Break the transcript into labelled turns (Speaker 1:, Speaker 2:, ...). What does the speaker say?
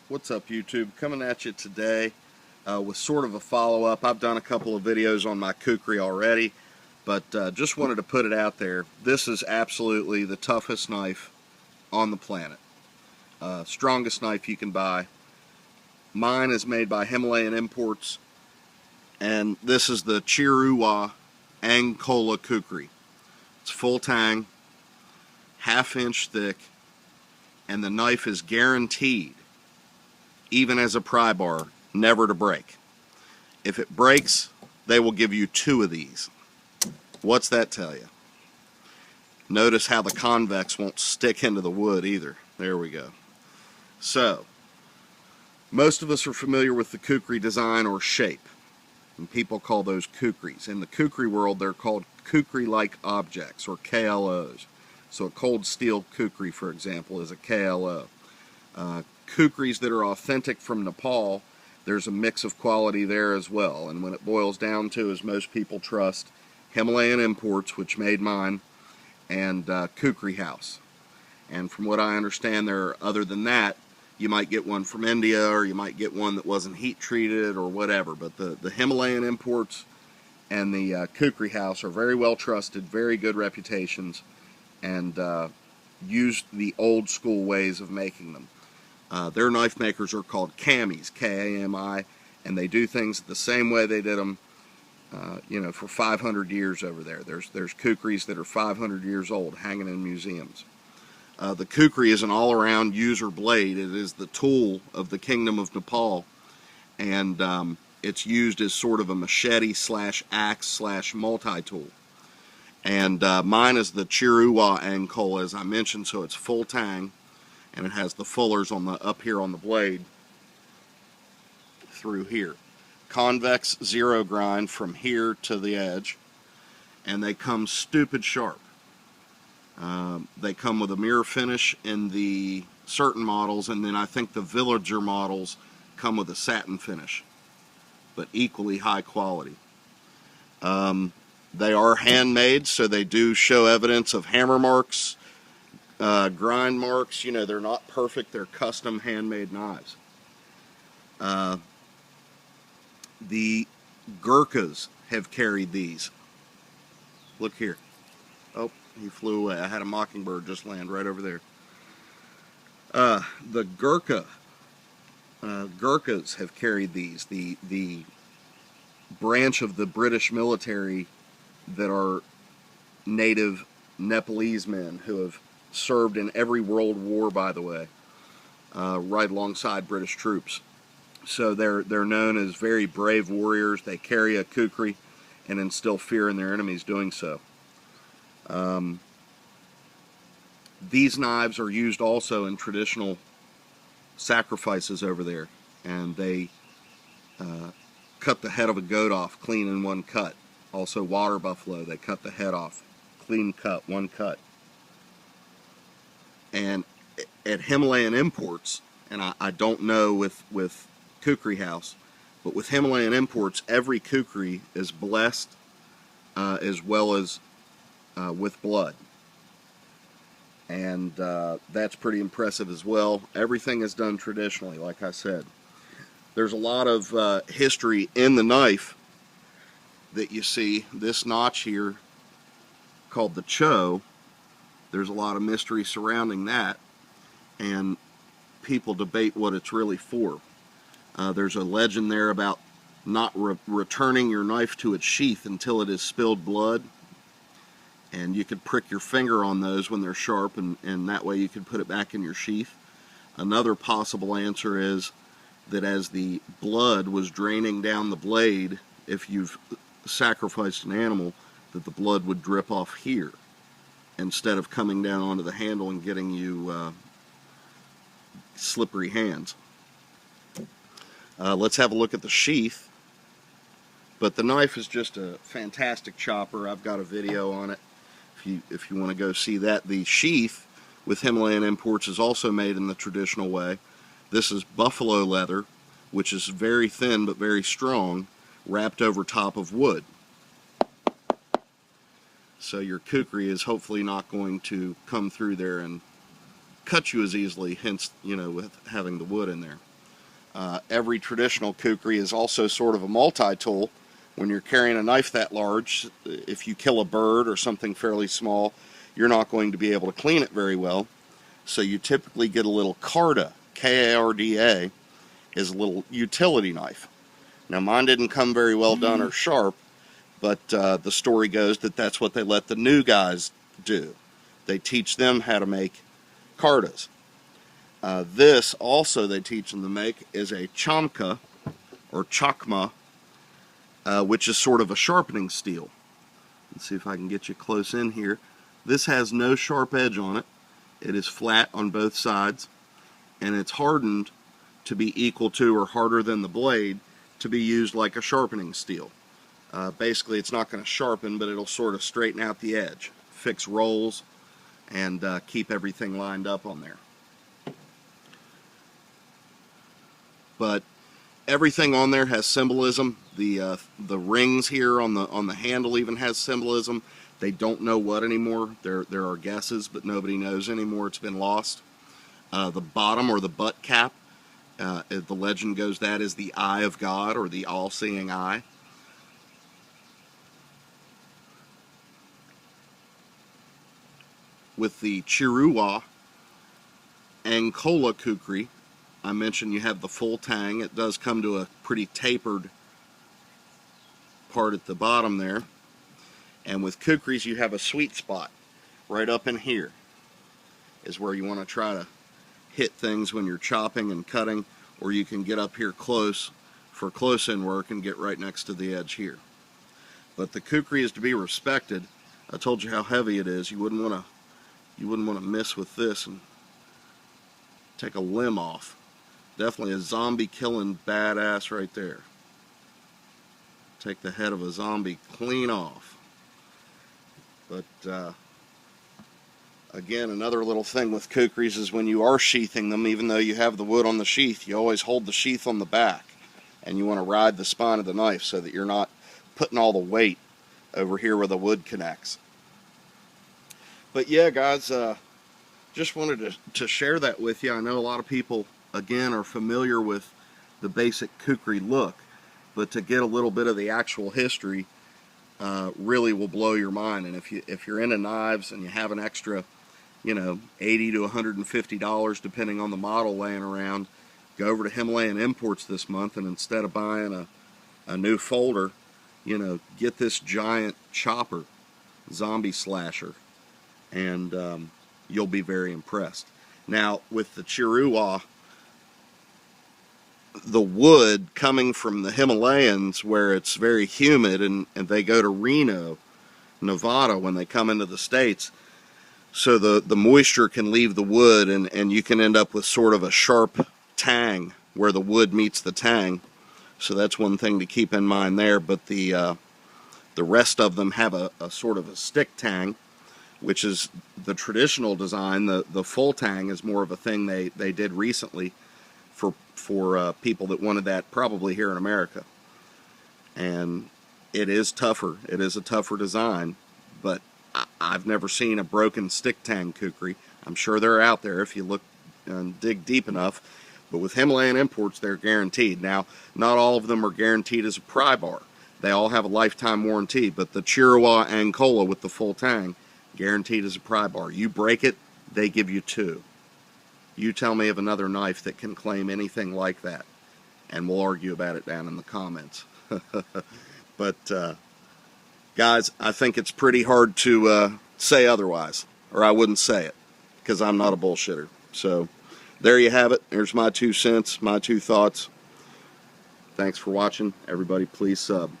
Speaker 1: What's up, YouTube? Coming at you today with sort of a follow-up. I've done a couple of videos on my Kukri already, but just wanted to put it out there. This is absolutely the toughest knife on the planet. Strongest knife you can buy. Mine is made by Himalayan Imports, and this is the Chiruwa Ang Khola Kukri. It's full tang, half-inch thick, and the knife is guaranteed, even as a pry bar, never to break. If it breaks, they will give you 2 of these. What's that tell you? Notice how the convex won't stick into the wood either. There we go. So, most of us are familiar with the Kukri design or shape, and people call those Kukris. In the Kukri world, they're called Kukri-like objects, or KLOs. So a cold steel Kukri, for example, is a KLO. Kukris that are authentic from Nepal, there's a mix of quality there as well. And when it boils down to, as most people trust, Himalayan Imports, which made mine, and Kukri House. And from what I understand, other than that, you might get one from India, or you might get one that wasn't heat treated or whatever. But the Himalayan Imports and the Kukri House are very well trusted, very good reputations, and use the old school ways of making them. Their knife makers are called Kamis, K-A-M-I, and they do things the same way they did them, for 500 years over there. There's Kukris that are 500 years old hanging in museums. The Kukri is an all-around user blade. It is the tool of the Kingdom of Nepal, and it's used as sort of a machete slash axe slash multi-tool. And mine is the Chiruwa Ang Khola, as I mentioned, so it's full tang, and it has the fullers on up here on the blade through here. Convex zero grind from here to the edge, and they come stupid sharp. They come with a mirror finish in the certain models, and then I think the Villager models come with a satin finish, but equally high quality. They are handmade, so they do show evidence of hammer marks, grind marks. They're not perfect. They're custom handmade knives. The Gurkhas have carried these. Look here. Oh, he flew away. I had a mockingbird just land right over there. The Gurkhas have carried these. The branch of the British military that are native Nepalese men who have served in every world war, by the way, right alongside British troops. So they're known as very brave warriors. They carry a Kukri and instill fear in their enemies doing so. These knives are used also in traditional sacrifices over there, and they cut the head of a goat off clean in one cut. Also water buffalo, they cut the head off, clean cut, one cut. And at Himalayan Imports, and I don't know with Kukri House, but with Himalayan Imports, every Kukri is blessed as well as with blood. And that's pretty impressive as well. Everything is done traditionally, like I said. There's a lot of history in the knife that you see. This notch here, called the Cho, there's a lot of mystery surrounding that, and people debate what it's really for. There's a legend there about not returning your knife to its sheath until it has spilled blood, and you could prick your finger on those when they're sharp, and that way you could put it back in your sheath. Another possible answer is that as the blood was draining down the blade, if you've sacrificed an animal, that the blood would drip off here instead of coming down onto the handle and getting you slippery hands. Let's have a look at the sheath. But the knife is just a fantastic chopper. I've got a video on it if you want to go see that. The sheath with Himalayan Imports is also made in the traditional way. This is buffalo leather, which is very thin but very strong, wrapped over top of wood. So your Kukri is hopefully not going to come through there and cut you as easily, hence, with having the wood in there. Every traditional kukri is also sort of a multi-tool. When you're carrying a knife that large, if you kill a bird or something fairly small, you're not going to be able to clean it very well. So you typically get a little karda, K-A-R-D-A, is a little utility knife. Now mine didn't come very well done or sharp, but the story goes that that's what they let the new guys do. They teach them how to make kardas. This also they teach them to make is a chamka or chakma, which is sort of a sharpening steel. Let's see if I can get you close in here. This has no sharp edge on it. It is flat on both sides, and it's hardened to be equal to or harder than the blade to be used like a sharpening steel. Basically, it's not going to sharpen, but it'll sort of straighten out the edge, fix rolls, and keep everything lined up on there. But everything on there has symbolism. The rings here on the handle even has symbolism. They don't know what anymore. There are guesses, but nobody knows anymore. It's been lost. The bottom, or the butt cap, the legend goes that is the eye of God, or the all-seeing eye. With the Chiruwa Ang Khola Kukri, I mentioned you have the full tang. It does come to a pretty tapered part at the bottom there. And with kukris, you have a sweet spot right up in here is where you want to try to hit things when you're chopping and cutting, or you can get up here close for close-in work and get right next to the edge here. But the kukri is to be respected. I told you how heavy it is. You wouldn't want to miss with this and take a limb off. Definitely a zombie killing badass right there. Take the head of a zombie clean off. But again, another little thing with kukris is when you are sheathing them, even though you have the wood on the sheath, you always hold the sheath on the back, and you want to ride the spine of the knife so that you're not putting all the weight over here where the wood connects. But yeah, guys, just wanted to share that with you. I know a lot of people, again, are familiar with the basic kukri look, but to get a little bit of the actual history really will blow your mind. And if you're into knives and you have an extra, $80 to $150 depending on the model laying around, go over to Himalayan Imports this month, and instead of buying a new folder, get this giant chopper, zombie slasher, and you'll be very impressed. Now, with the Chiruwa, the wood coming from the Himalayas, where it's very humid, and they go to Reno, Nevada when they come into the States, so the moisture can leave the wood, and you can end up with sort of a sharp tang where the wood meets the tang. So that's one thing to keep in mind there. But the rest of them have a sort of a stick tang, which is the traditional design. The full tang is more of a thing they did recently for people that wanted that, probably here in America. And it is tougher. It is a tougher design, but I've never seen a broken stick tang kukri. I'm sure they're out there if you look and dig deep enough, but with Himalayan Imports, they're guaranteed. Now, not all of them are guaranteed as a pry bar. They all have a lifetime warranty, but the Chiruwa Ang Khola with the full tang, guaranteed as a pry bar. You break it, they give you 2. You tell me of another knife that can claim anything like that, and we'll argue about it down in the comments. But guys, I think it's pretty hard to say otherwise, or I wouldn't say it, because I'm not a bullshitter. So there you have it. There's my 2 cents, my 2 thoughts. Thanks for watching. Everybody, please sub.